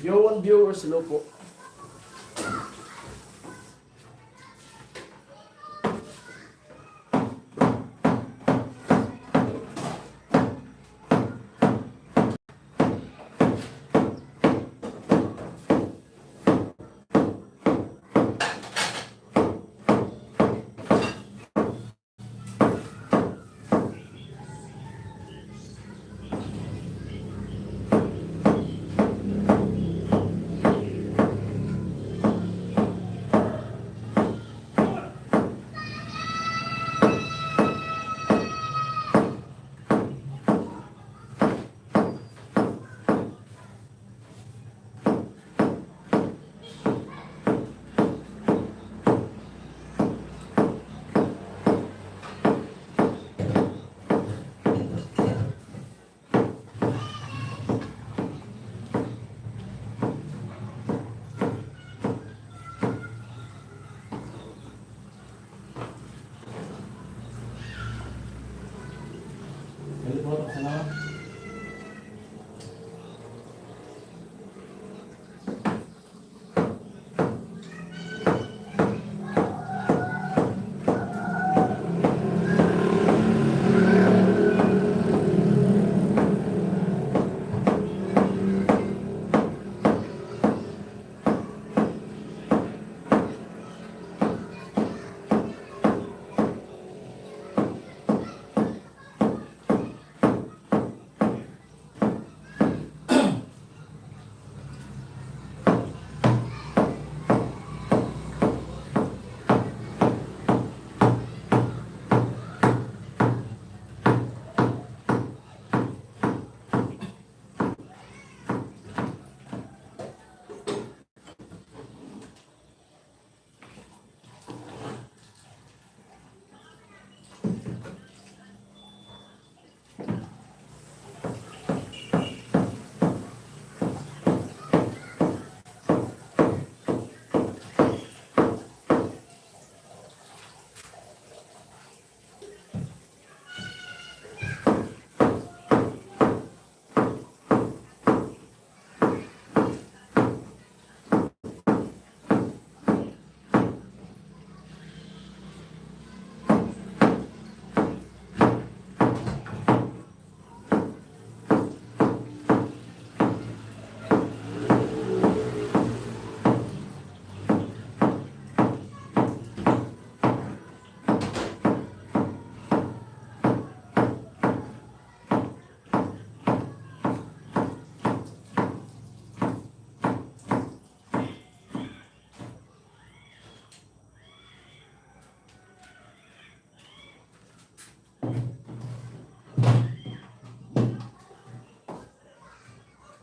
Yung viewers, hello po. Hello po, salamat.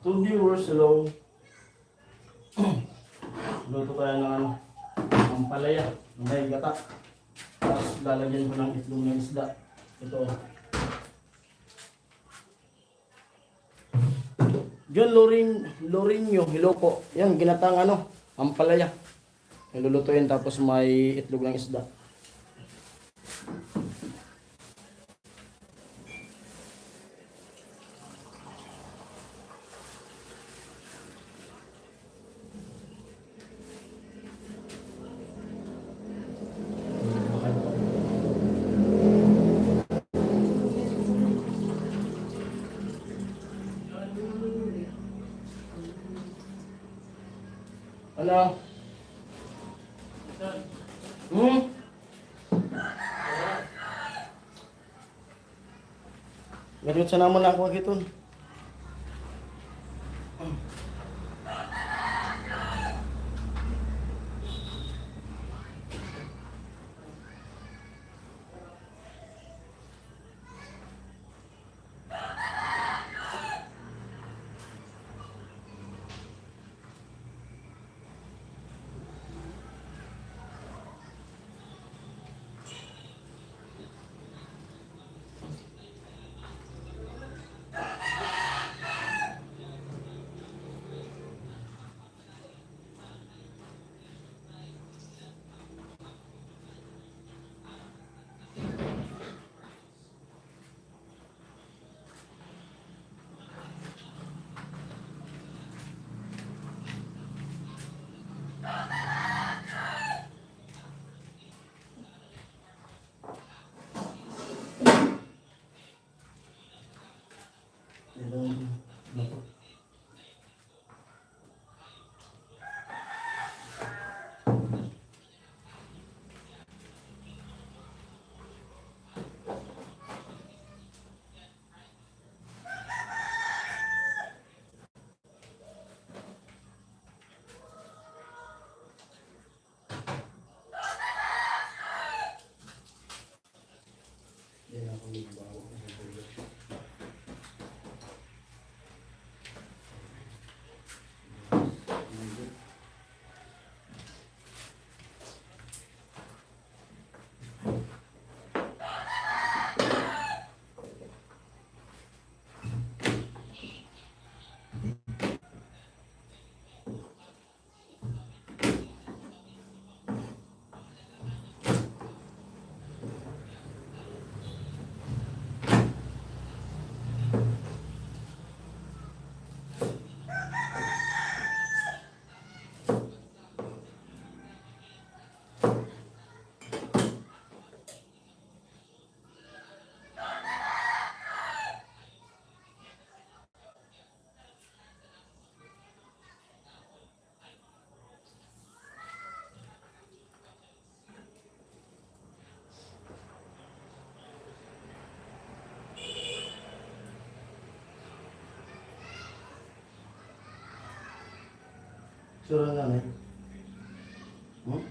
To viewers, hello. Luto tayo ng ano, ang palaya, may gata. Tapos lalagyan ko ng itlog ng isda. Ito. John Lorinyo, hello po. Yan, ginatang ano, ang palaya. Nilulutuin tapos may itlog ng isda. Ano? Medyo sa naman ako kitun. Sura nga na. Hmm?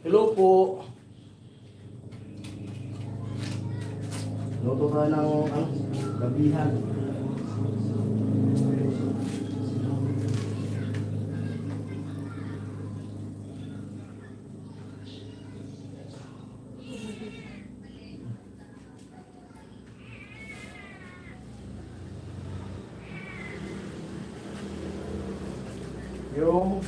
Hello po. Luto tayo ng gabihan. Yung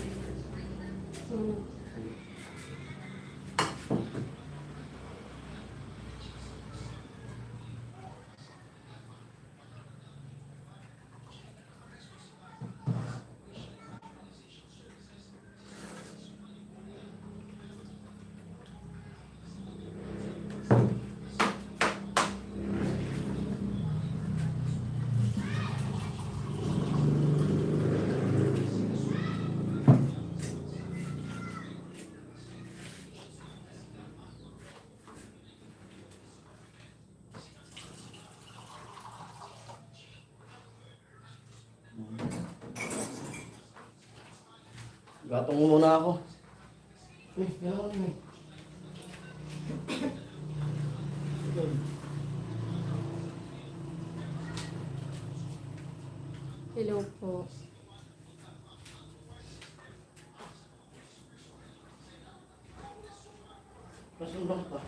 gatong muna ako. Gano'n mo. Hello po. Masumbang pa.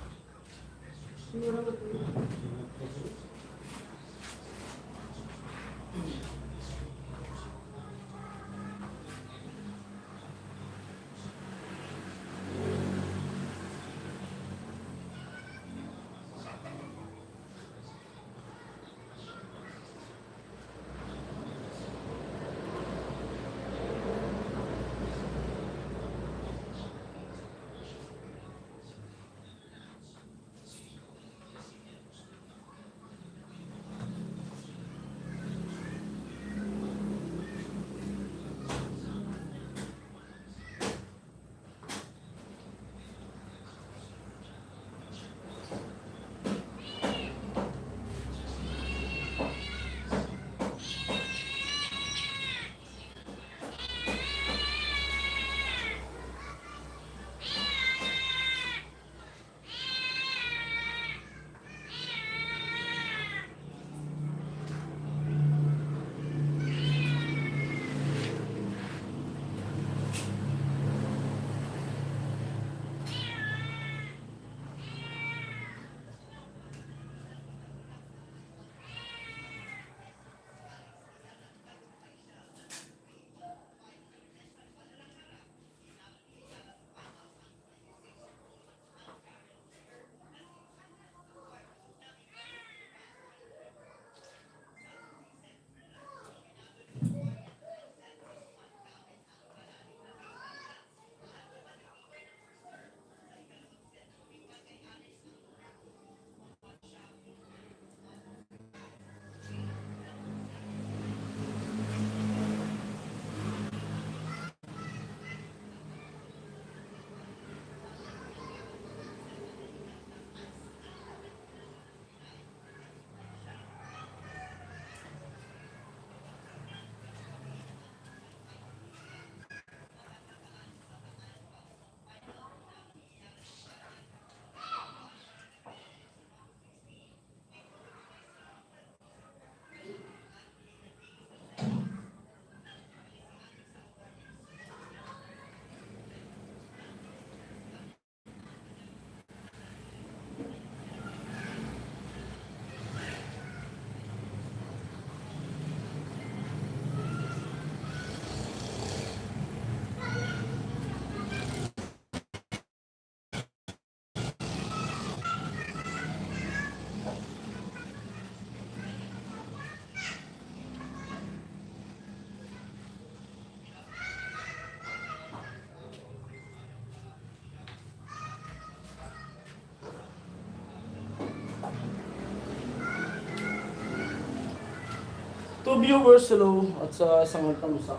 To viewers, hello. At sa isang tamsa.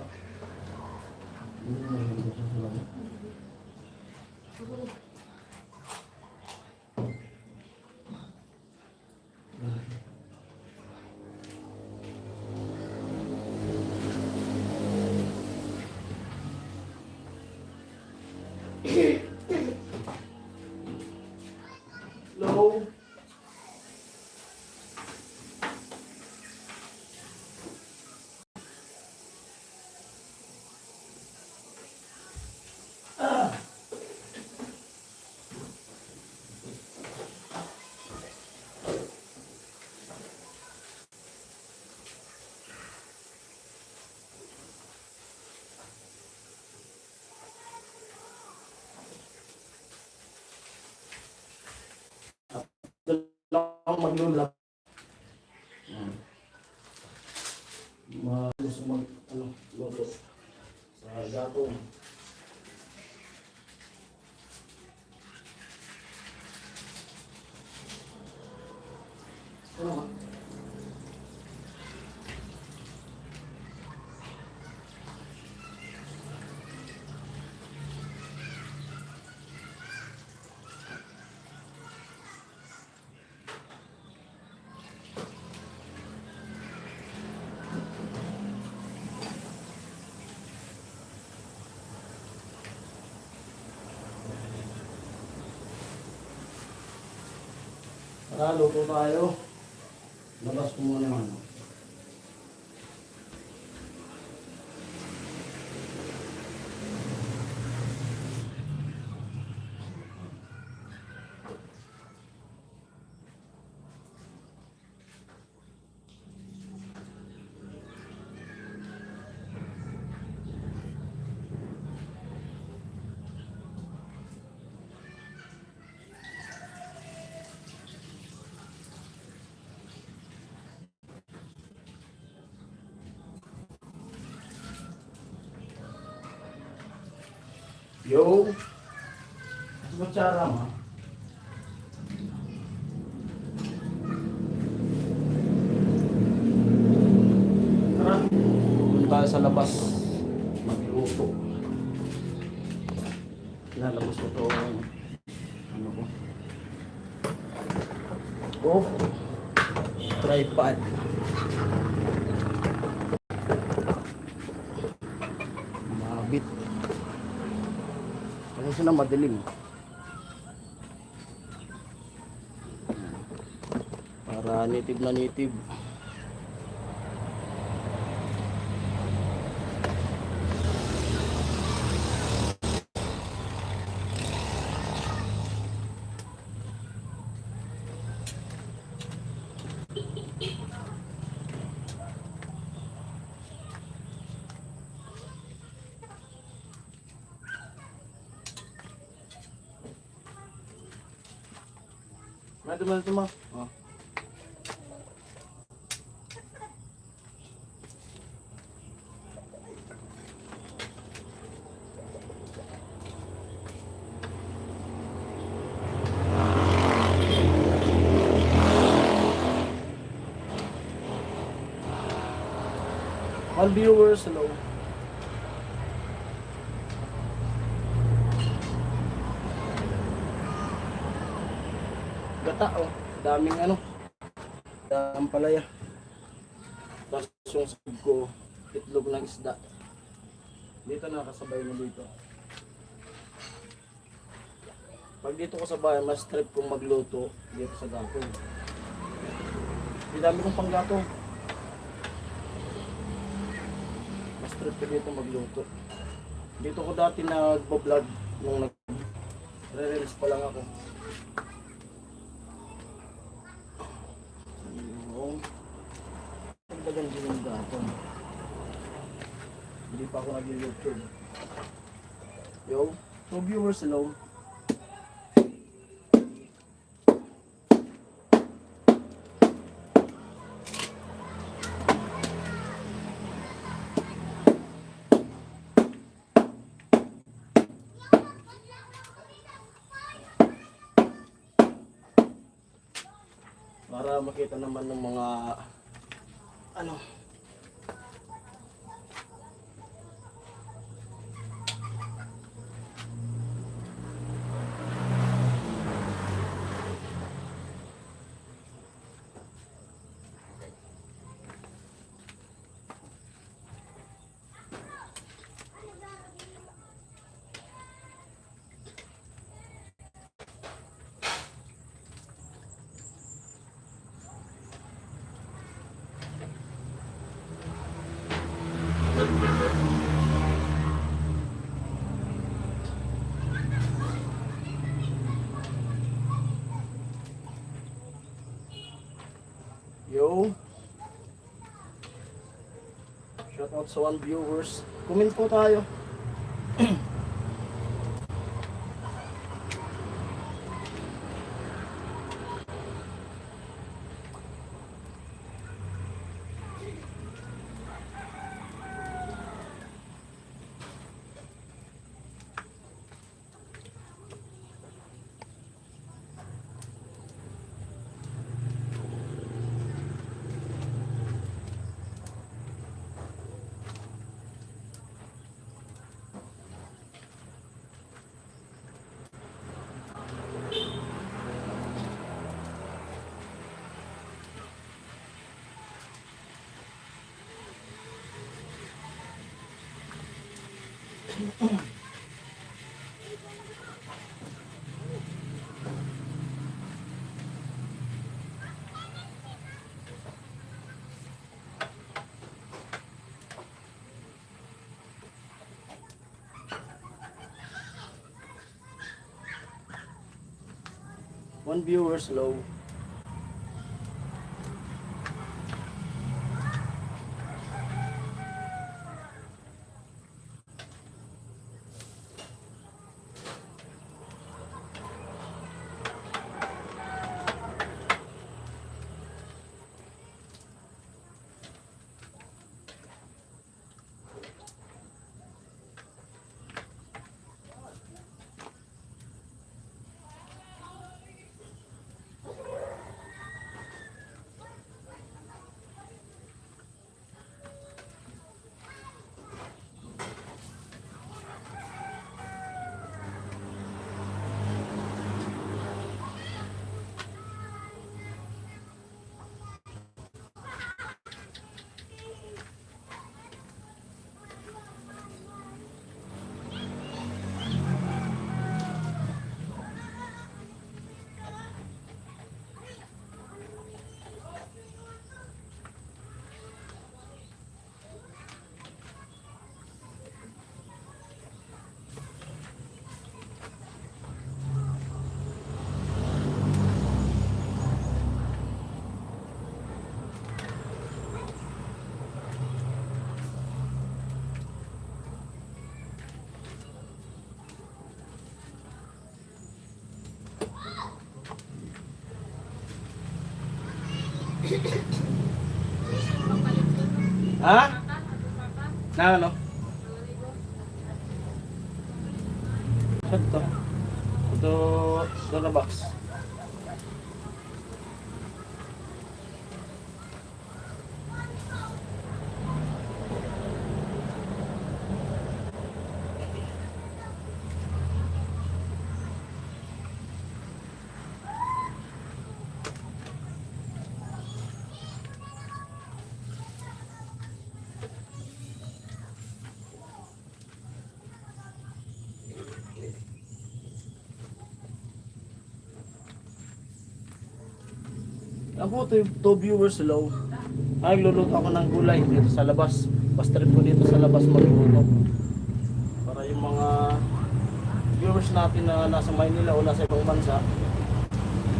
Hello. Lang maglulap. Gusto mag luto sa gatong. Ano ba? Tara, luto tayo. Labas ko muna yung ano. Yo! Kutsara mo. Tara, doon tayo sa labas. Magluto. Lalabas ko ito. Ano ko? Oh! Tripod. Mabit. Kasi na madilim. Para native na native. Mati mo ma. Oh. All viewers, hello. Gata, oh. Daming ano. Daming palaya. Tapos yung sabog ko, itlog ng isda. Dito nakasabay mo dito. Pag dito ko sa bahay, mas trip kong magluto dito sa gatong. Hindi dami kong panggatong. Mas trip ko dito magluto. Dito ko dati nagbo-vlog nung nag-re-release pa lang ako. Yung pagdagan din yung gatong. Hindi pa ako nag-YouTube. Yo, so viewers, hello. Para makita naman ng mga ano Yo. Shoutout sa 1 viewers. Comment po tayo. One viewer slow. Ha? Na ano? Ito. Ito na box. Ako, 2 viewers low. Nagluluto ako ng gulay dito sa labas. Basta trip ko dito sa labas magluto. Para yung mga viewers natin na nasa Maynila o nasa ibang bansa,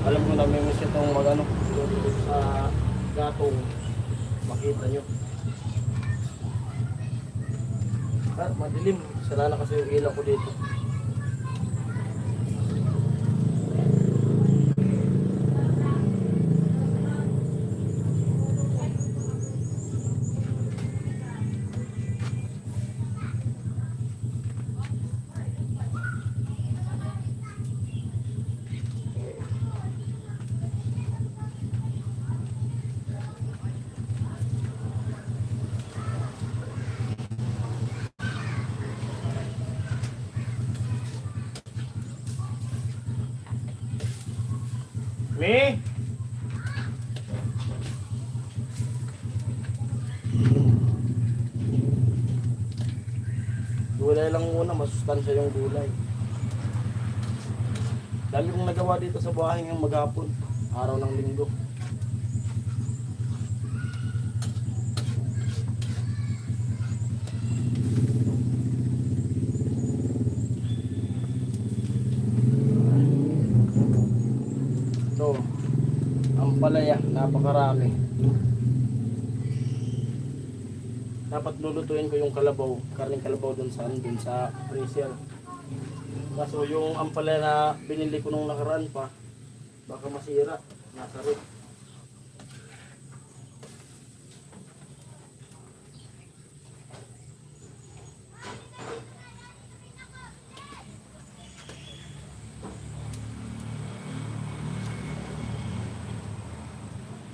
alam ko na may miss itong magano sa gatong. Makita nyo. At madilim. Sala na kasi yung ilaw ko dito. Me? Gulay lang muna, masustansya yung gulay. Dami kong nagawa dito sa bahay ngayong maghapon, araw ng linggo. Ito, ang ampalaya, napakarami. Dapat lulutuin ko yung kalabaw, karning kalabaw dun sa freezer. Kaso yung ampalaya na binili ko nung nakaraan pa, baka masira, nasa rep.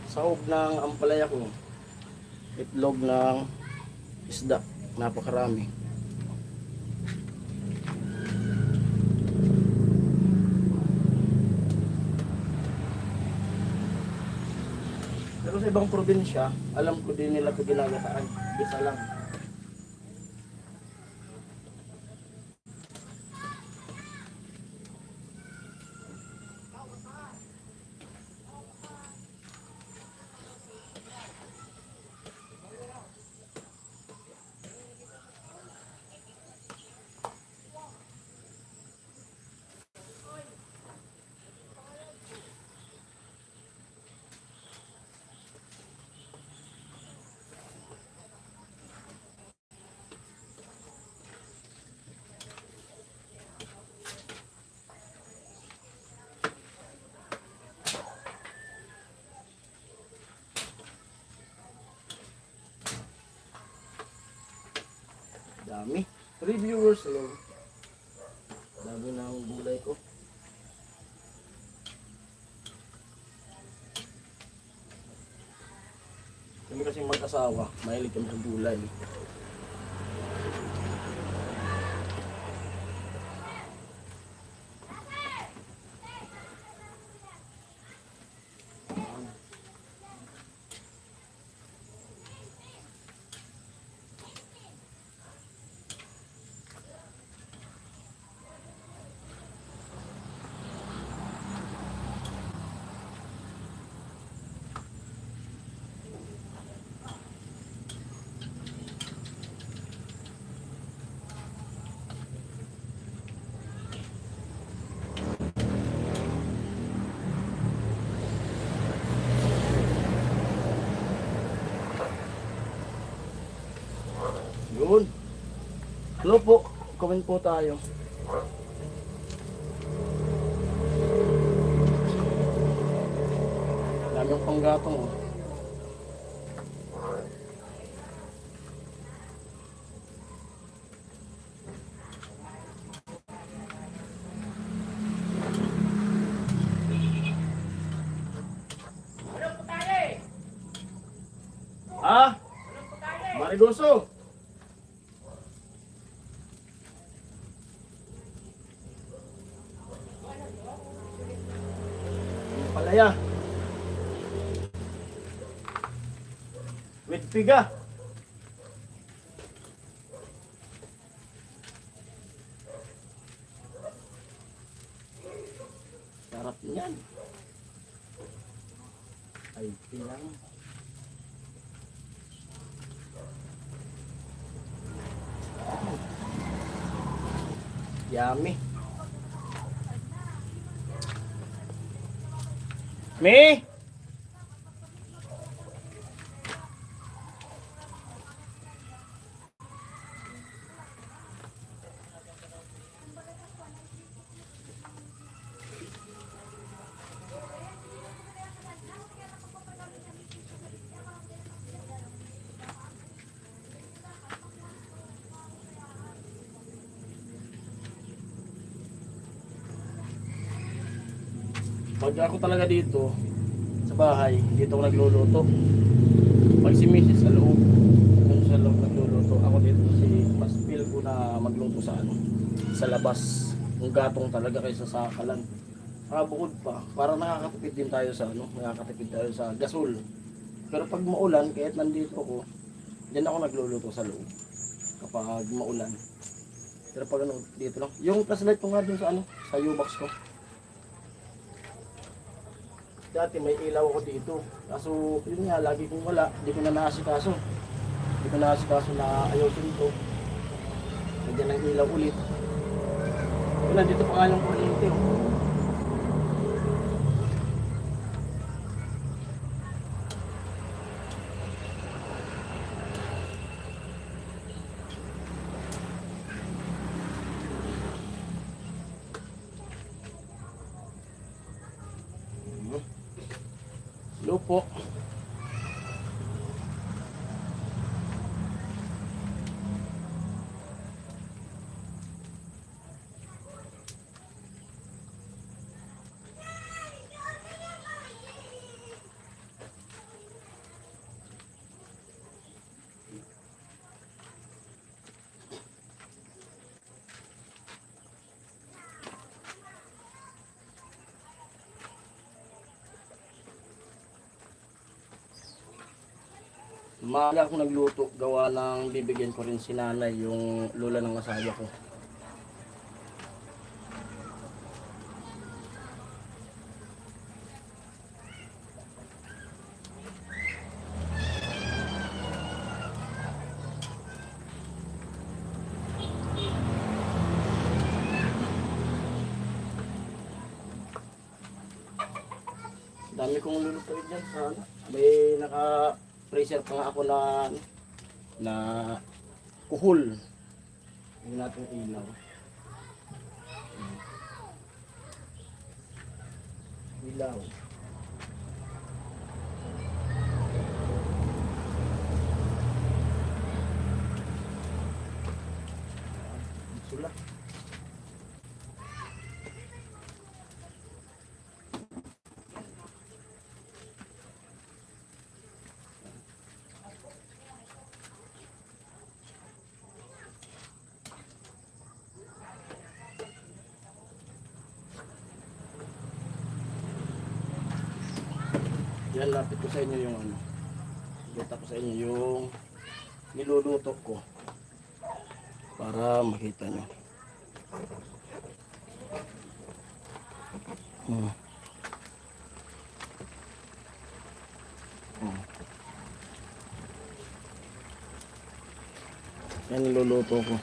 Sahog ng ampalaya ko, itlog ng isda, napakarami. Pero sa ibang probinsya, alam ko din nila ito ginagataan, bisa lang. Dami. 3 viewers lang. Dami ng gulay ko. Kami kasing mag-asawa, mahilig kami sa gulay. Yun. Hello po. Comment po tayo. Dami yung panggatong oh. Ah? Marigoso. Palaya. With piga. Sarap niyan. Ay, pilang. Yummy. Me? Pag ako talaga dito sa bahay, dito ako nagluluto. Pag si Mrs. sa loob, doon sa loob nagluluto. Ako dito si mas feel ko na magluto sa sa labas. Yung gatong talaga kaysa sa kalan. Bukod pa, para nakakatipid din tayo sa nakakatipid tayo sa gasol. Pero pag maulan, kahit nandito ako, diyan ako nagluluto sa loob. Kapag maulan. Pero pag dito lang. Yung flashlight ko nga din sa sa U-box ko. Dati may ilaw ako dito. Kaso yun nga, lagi kong wala. Hindi ko na naasikaso. Hindi ko naasikaso na ayusin ito. Nandiyan ang ilaw ulit. Yun, nandito pa nga yung kuryente. Maaga ako nagluto, gawa ng bibigyan ko rin si nanay, yung lola ng asawa ko. Dami kong lulutuin dyan sa ano. May naka-freezer pa nga ako na kuhol. Hindi natin ilaw. Ilaw. Sula. Yan, lapit ko sa inyo yung ano. Kita ko sa inyo yung niluluto ko. Para makita nyo. Hmm. Hmm. Yan niluluto ko.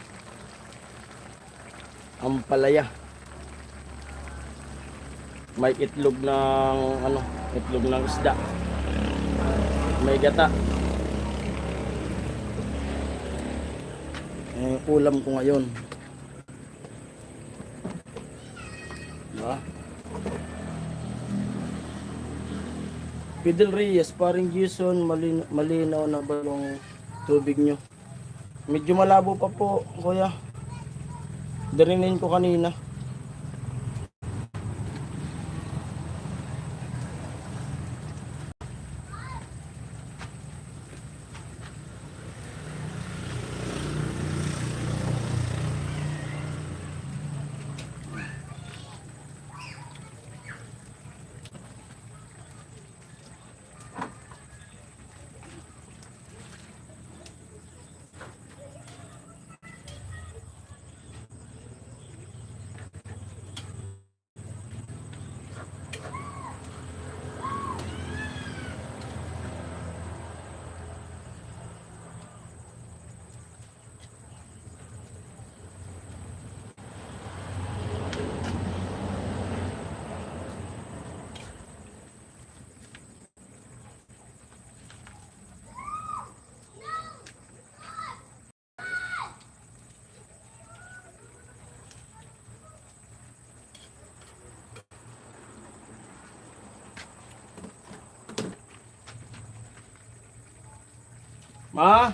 Ampalaya. May itlog ng ano, itlog ng isda. May gata. Ulam ko ngayon. Diba? Fidel Reyes, paring Jason, malinaw na ba yung tubig nyo? Medyo malabo pa po, kuya. Darinin ko kanina. Ma?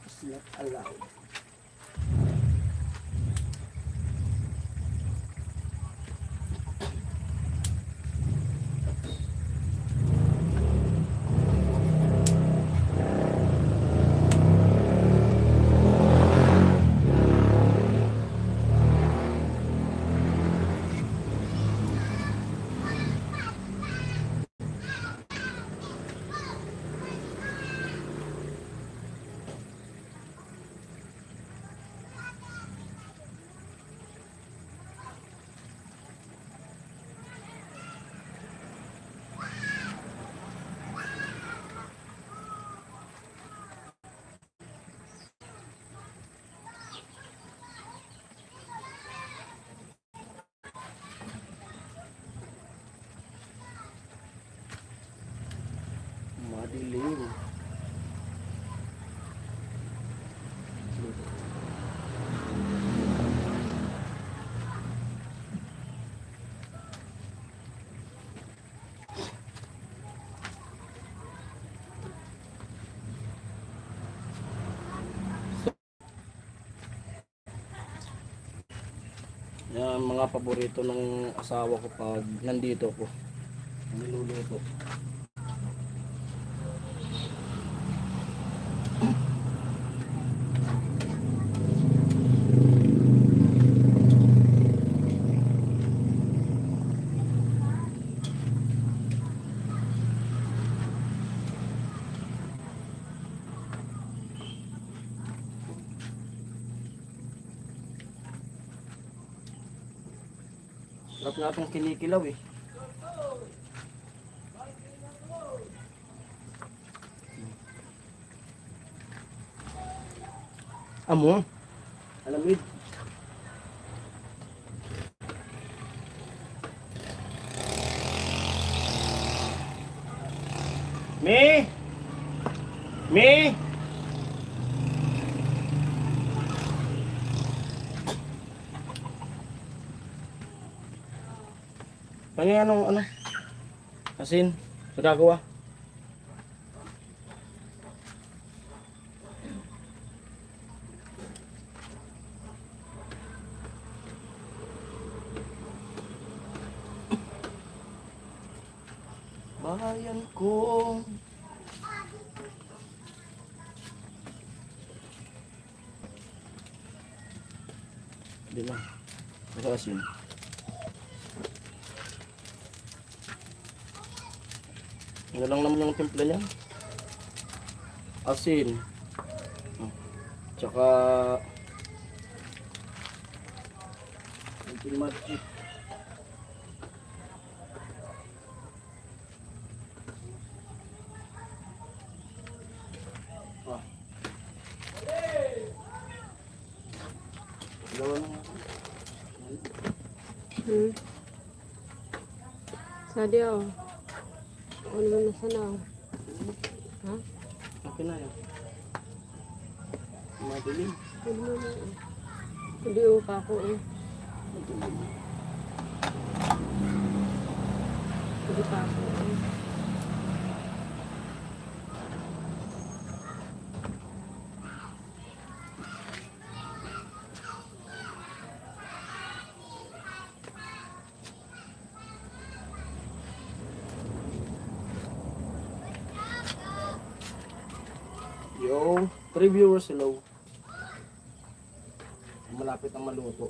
It's not allowed. Madilim. Yan mga paborito ng asawa ko pag nandito ko. Niluluto. Sarap nga itong kinikilaw eh. Amo, alamid. Me! Me! Kanya anong ano? Asin, nagagawa. Bayan ko. Hindi lang. Basta asin. Ano lang naman yung timpla niya. Asin. Tsaka magic. Gawa na nga. Sadio. Ano ba na sana? Ha? Okay na yan. Madilim. Ano na? Hindi pa ako eh. Hindi pa ako eh. Yo, 3 viewers, hello. Malapit na maluto.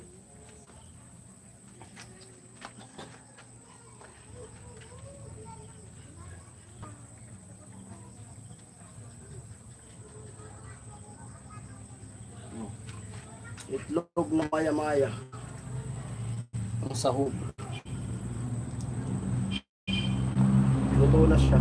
Itlog na maya-maya. Ang sahog. Luto na siya.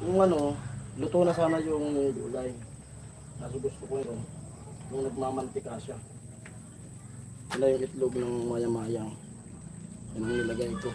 Yung ano, luto na sana yung gulay. Kaso gusto ko yun, yung nagmamantika siya. Wala yung itlog ng maya-mayang. Yan ang nilagay ko.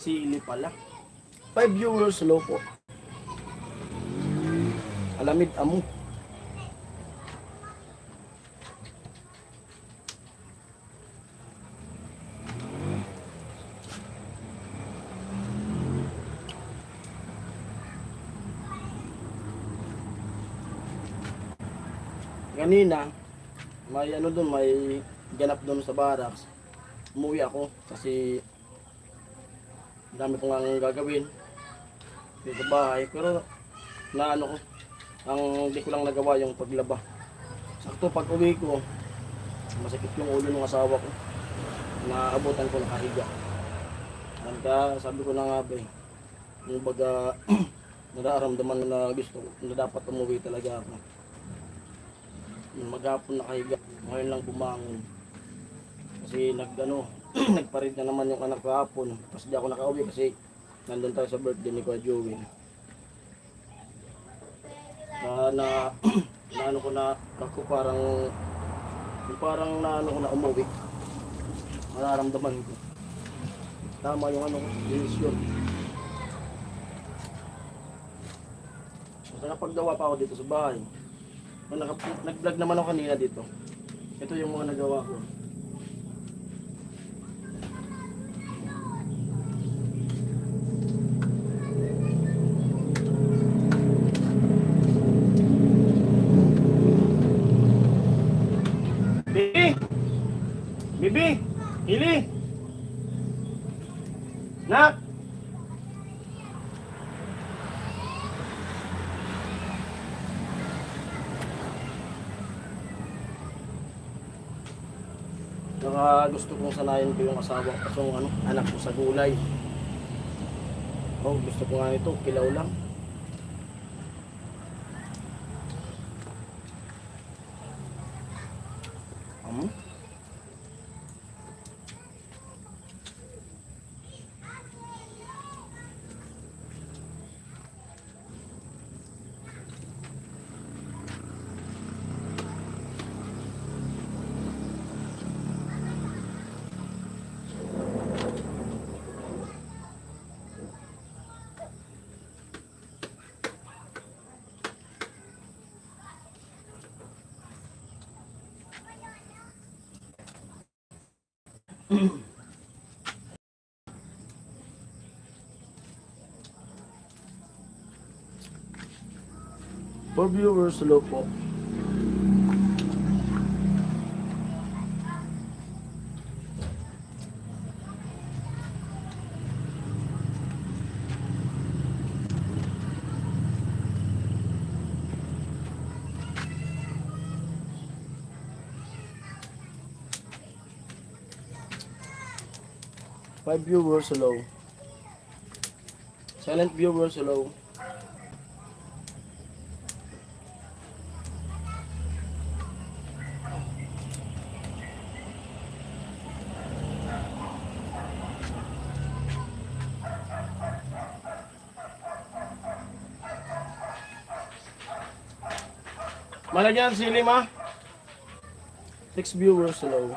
Sili pala. 5 viewers, low po. Alamid amo. Kanina, may ano doon, may ganap doon sa barracks. Umuwi ako kasi dami ko nga gagawin dito sa bahay, pero na ano ko, ang di ko lang nagawa yung paglaba. Sakto pag uwi ko, masakit yung ulo ng asawa ko, naabutan ko nakahiga. Kaya sabi ko na nga ba yung baga nararamdaman na gusto na dapat umuwi talaga ako. Yung maghapon nakahiga, ngayon lang bumangon kasi nagparid na naman yung anak kahapon. Tapos di ako nakauwi kasi nandun tayo sa birthday ni Kuya Joey. Na ano ko na ako parang na ano ko na umuwi. Mararamdaman ko. Tama yung ano, decision. Nakapaggawa pa ako dito sa bahay. Nag-vlog naman ako kanina dito. Ito yung mga nagawa ko. 5 Ili! Nak! Saka gusto kong sanayin ko yung asawa ko, yung anak ko sa gulay. Oh, gusto ko nga ito, kilaw lang. Hmm? For viewers, hello po. Five viewers, hello. Silent viewers, hello. Malagyan sili ma. 6 viewers, hello.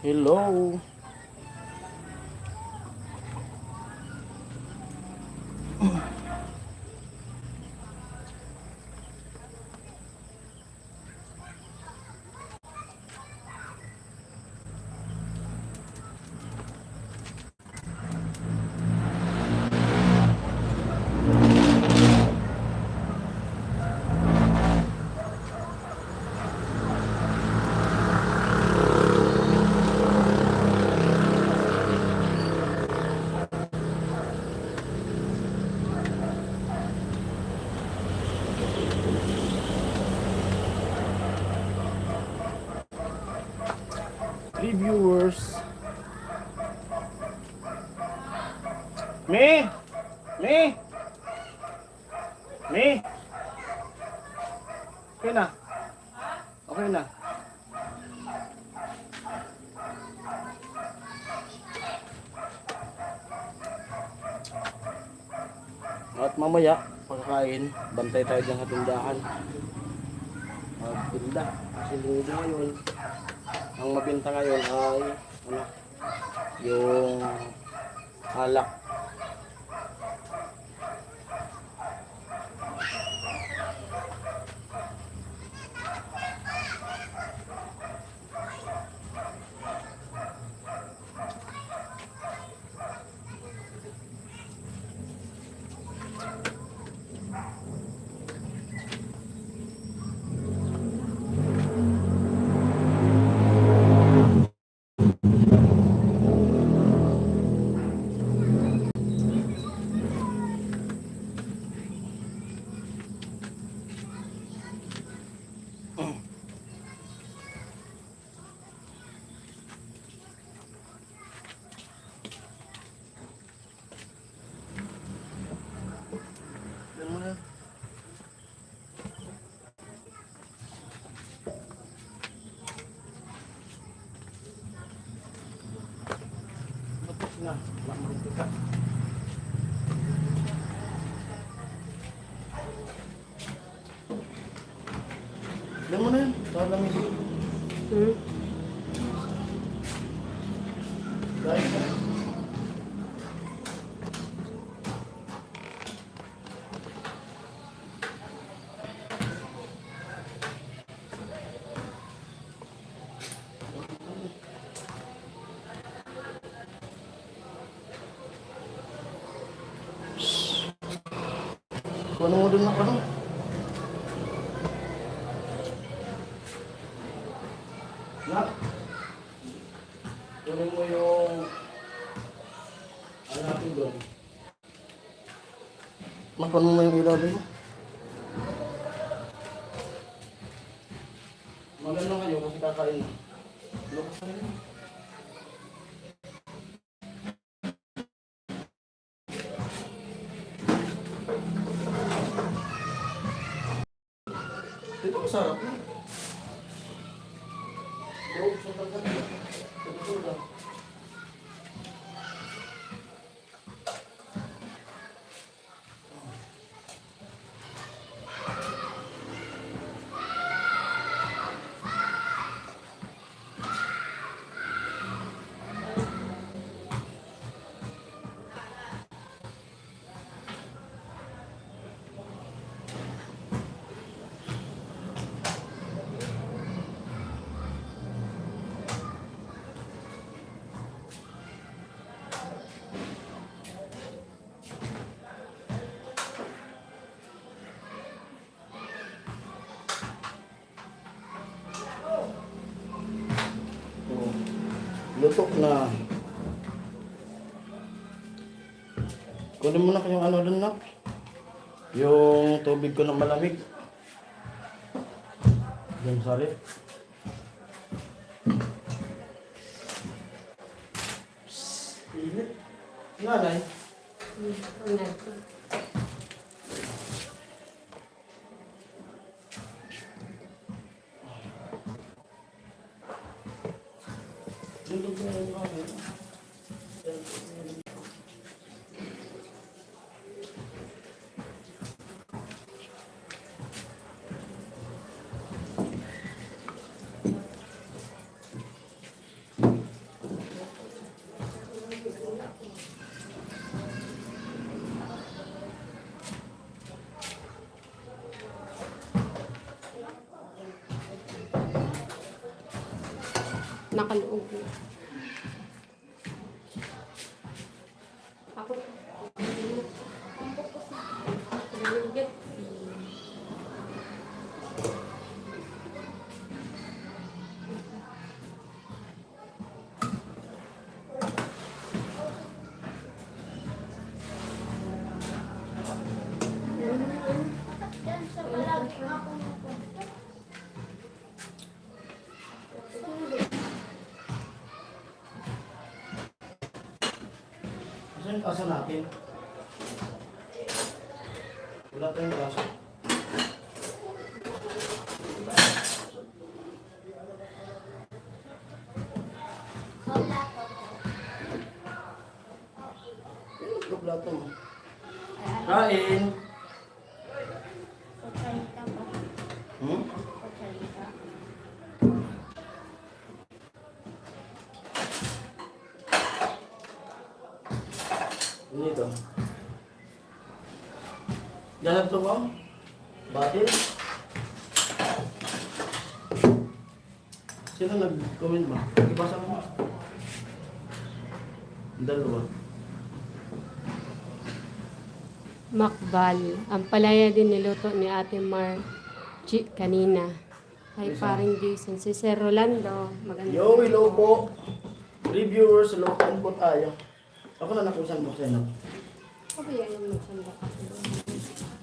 Hello. Three viewers. Me? Okay na. Okay na. At mamaya, pagkakain, bantay tayo dyan sa tindahan. Magtinda. Kasi linggo ngayon. Ang mabenta ngayon ay yung alak. Alam mo na yun. Saan lang yun? Hmm? Dahil ka. Kung ano mo dun na ano? Nak, kunin mo yung ano natin doon. Makunin mo yung ilalim mo. Maganda kayo kasi kakain na. Lukas na rin. Dito masarap na. Bro, sundan ka dito. Dito lang. Oh, lutok na. Kunin mo na kayong ano dun na. Yung tubig ko na malamig. Yung sari. Init. Nanay. Ang nato. Lutok na yung ano. Nakaluog na. Ako. Nalugit. Saan yung kaso natin? Wala tayong kaso. Yung plato mo. Kain! Hmm? Dito. Ganap to ko? Batil? Sino nag-comment ba? Ibasa mo. Dalawa. Makbal. Ang palaya din niluto ni Ate Margie kanina. Kay Isa. paring Jason. Si Sir Rolando. Maganda. Yo, hello po. Reviewers, local po tayo. Ako na nakusan mo sa'yo. Kabayaan yung magsanda ka.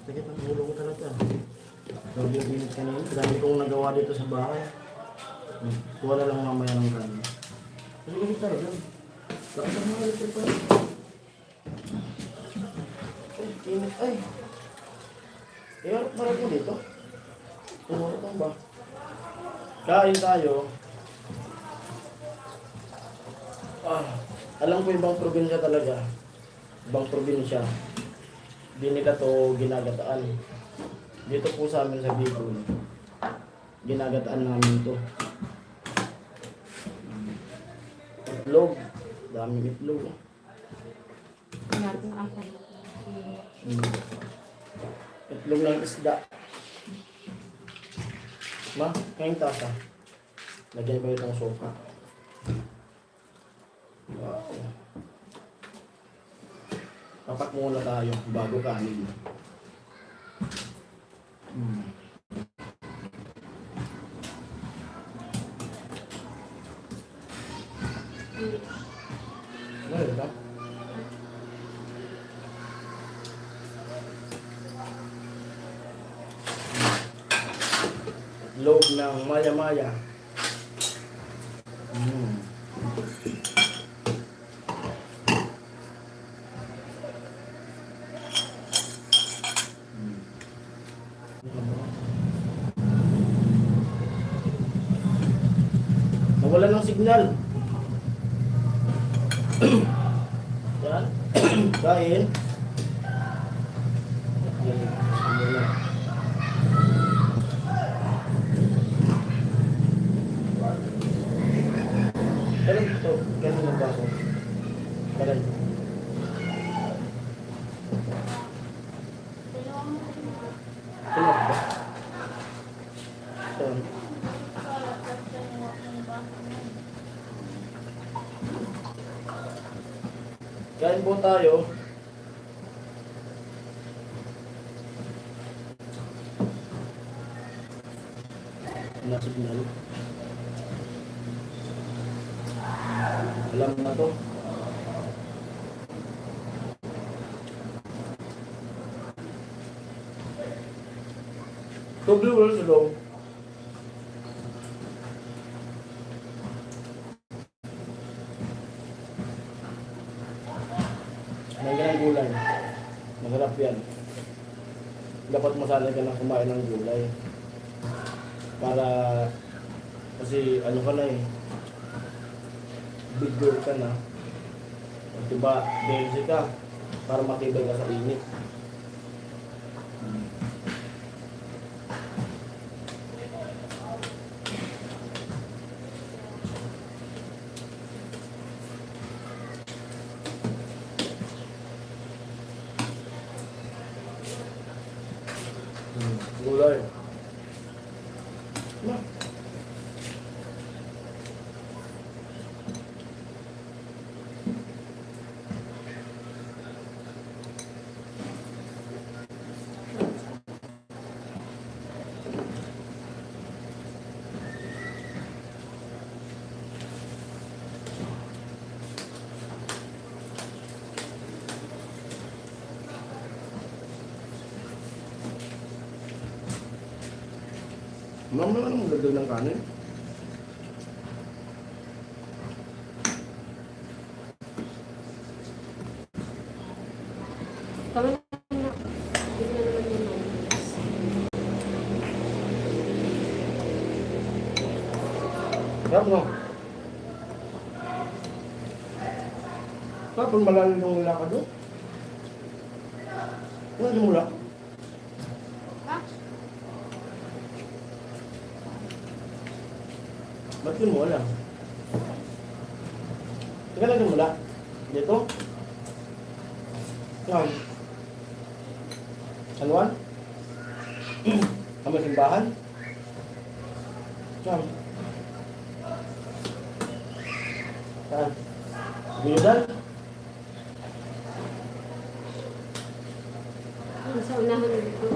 Sige, pangulo ko talaga. Sabi yung binit kanina. Dami kong nagawa dito sa bahay. Kuha na lang mamaya ng kanya. Kasi ulit tayo dyan. Lakas ang mga ulit pa. Ay, init ay. Iharap na rin ko dito. Tumurot ba? Kain tayo. Alam ko ibang probinsya talaga. Ibang probinsya. Di nila to ginagataan. Dito po sa amin sa Bicol. ginagataan namin to. Itlog. Daming itlog. Lahat ng apat. Itlog ng isda. Ma, kayong tasa. Lagyan ko itong sopa. Wow. Tapak muna tayo bago kanin. Ano ba? Loob ng maya-maya. Nawala ng signal. Yan. Kain. Kailan ito? Kailan yung baso? Kailan? Kailan ba? Kailan? Kain po tayo. Na signal. Alam na to. Double wala sa loob. May ganang gulay. Masarap yan. Dapat masanay ka na kumain ng gulay. Para, kasi ano ka na eh. Big girl ka na. Diba, benzi ka. Para matibay ka sa init. Gulay. Na. Mamaya naman magdagdag ng kanin. Tama na. Hindi na naman yung malas. Sarap no? Kapag malalim yung lakad doon? Wala yung mula. Ba't yun mo alam? Teka lang yung mula. Dito? Yan. Sanuan? Kami simbahan? Yan. Saan? Biyudan? Sa unahan dito.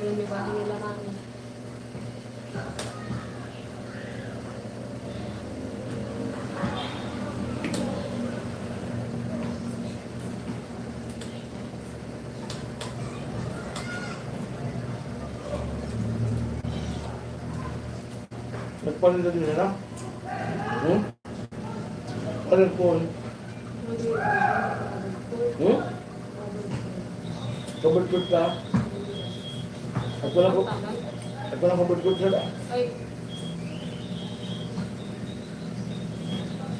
Yung may bahay nila kami. Nagpalinda din nila? Palit po. Kabulkod ka? At walang kabulkod sila. Ay.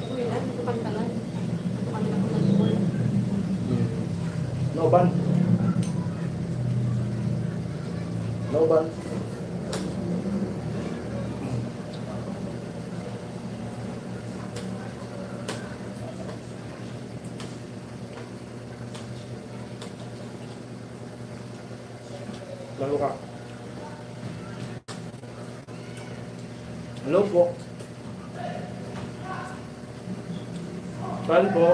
Uy, lahat ito pantalan. Ito kami lang nag-call. Nauban. Lalo ka. Hello po. Saan po?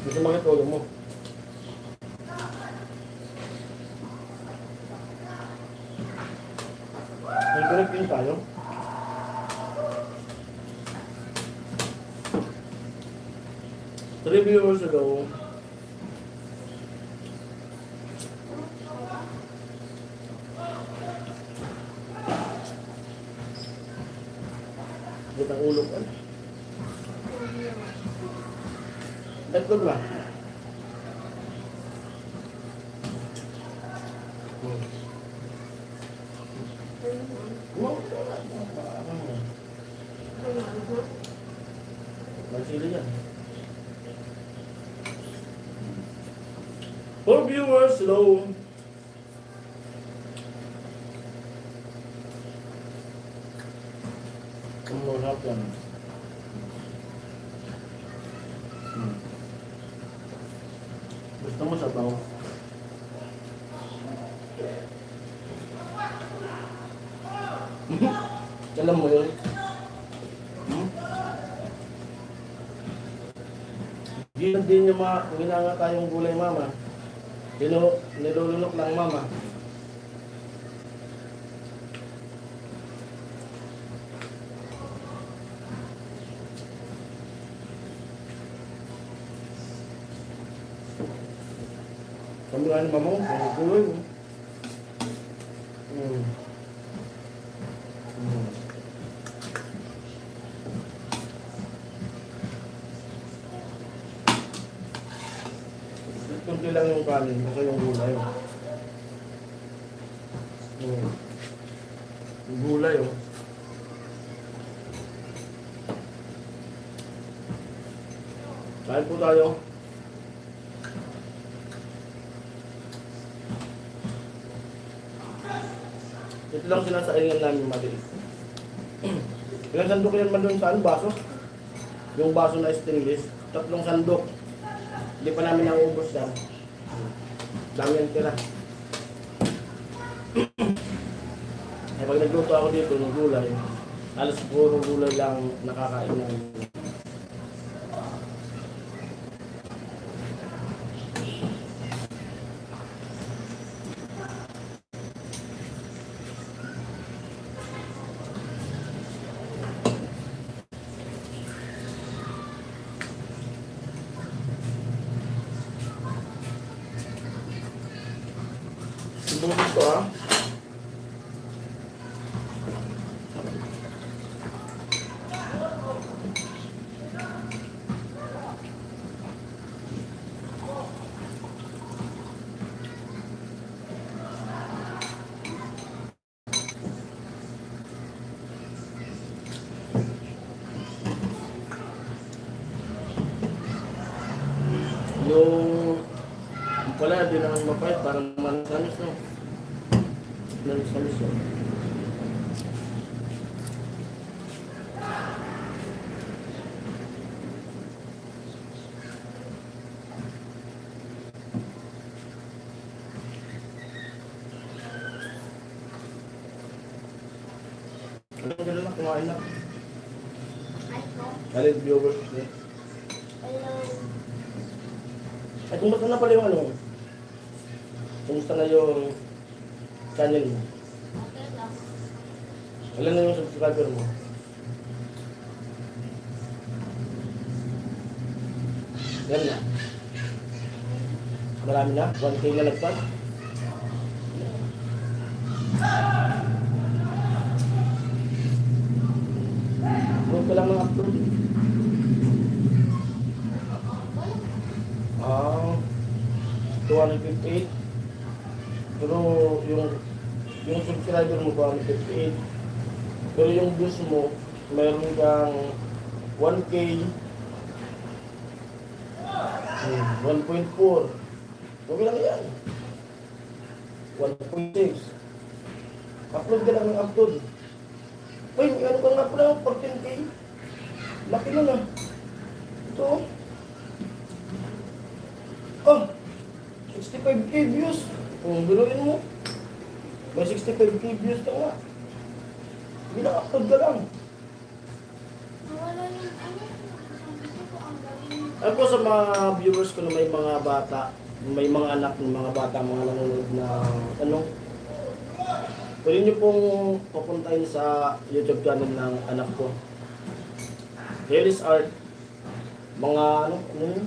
Gusto makit ulo mo. May correct din tayo. Three viewers ago. Buat ang ulo ka. Ito ba? Magsili yan. For viewers, hello. Kumunap yan. Gusto mo sa tao? Alam mo yun? Hindi nyo minanga tayong gulay, mama. Nilulunok lang, mama. Kamulahan mama mo, ang gulay mo. Kunti lang yung kanin, kasi yung gulay. Yung gulay, oh. Kain po tayo. Ito lang sinasaingan namin mabilis. Ilang sandok yan man doon saan? Baso? Yung baso na stainless. 3 sandok. Hindi pa namin nauubos yan. Dami yan tira. Eh pag nagluto ako dito ng gulay, alas puro gulay lang nakakain ng Subukan ko ah. Yung wala din naman mapait, parang manasamis no. Manasamis no. Ano ka na kumain na? Alin viewers eh. Ay, kumusta na pala yung ano? Kumusta na yung channel mo? Okay lang. Ilan na yung subscriber mo? Yan na. Marami na? 1K na nagpas? Huwag ka lang ng upload. Ah, 258. Pero yung Yung subscriber mo ba 58. Pero yung views mo, meron kang 1K, 1.4. Okay lang yan. 1.6. Upload ka lang ng upload. Uy, may ano ka nga pala, 14K. Laki na na. Ito. Oh, 65K views. Kung biluin mo, may 65K views ka nga. Bilang upload ka lang. Nawala yung ano. Sabi ko ang galing. Ano po sa mga viewers ko na may mga bata, may mga anak ng mga bata, mga nanonood na ano, pwede niyo pong papuntahin sa YouTube channel ng anak ko. Helis Art. Mga ano yun?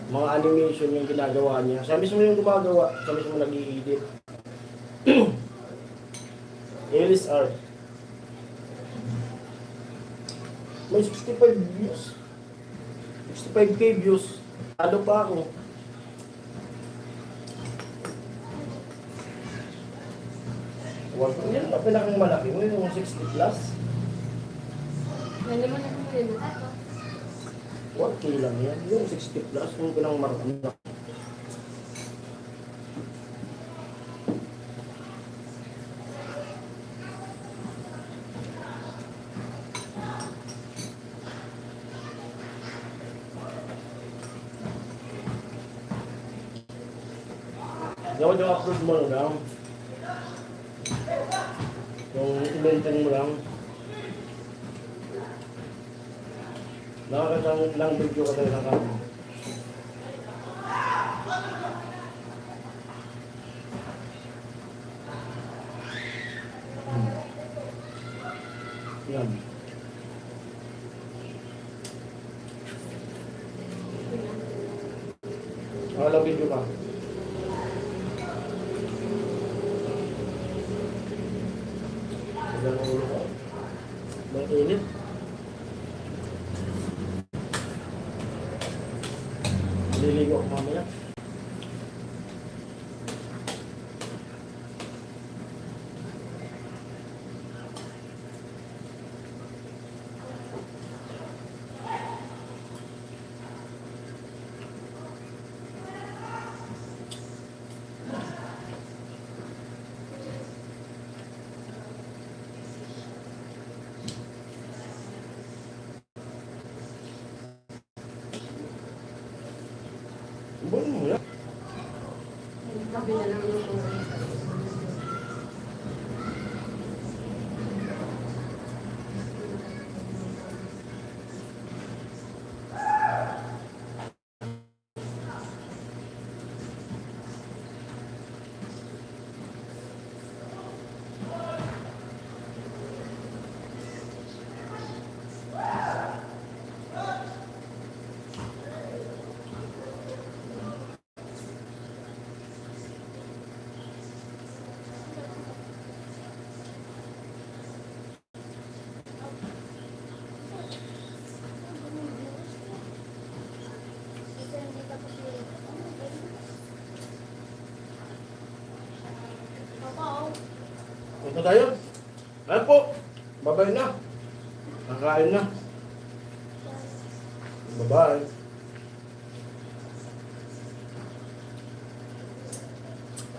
Mga animation yung ginagawa niya. Siya mismo yung gumagawa, siya mismo nag-i-edit. Helis Art. May 65 views. 65K views. Ano pa ako? Yan ang pinakang malaki mo, yung 60 plus. Ano naman ako yun? 1K lang yan. Yung 60 plus, yung pinakang marami. Gawin yung upload mo lang. Yung i-maintain mo lang. Nakakasang lang video ka tayo ng yan. Nakala video ka. Ang ulo ko. May init. Liligo ako mamaya. Buwan mo yan. Sabi na lang yung Kasi hindi tapos yung... Papa, oh. Punta tayo. Ayan po. Babay na. Nakain na. Bye-bye.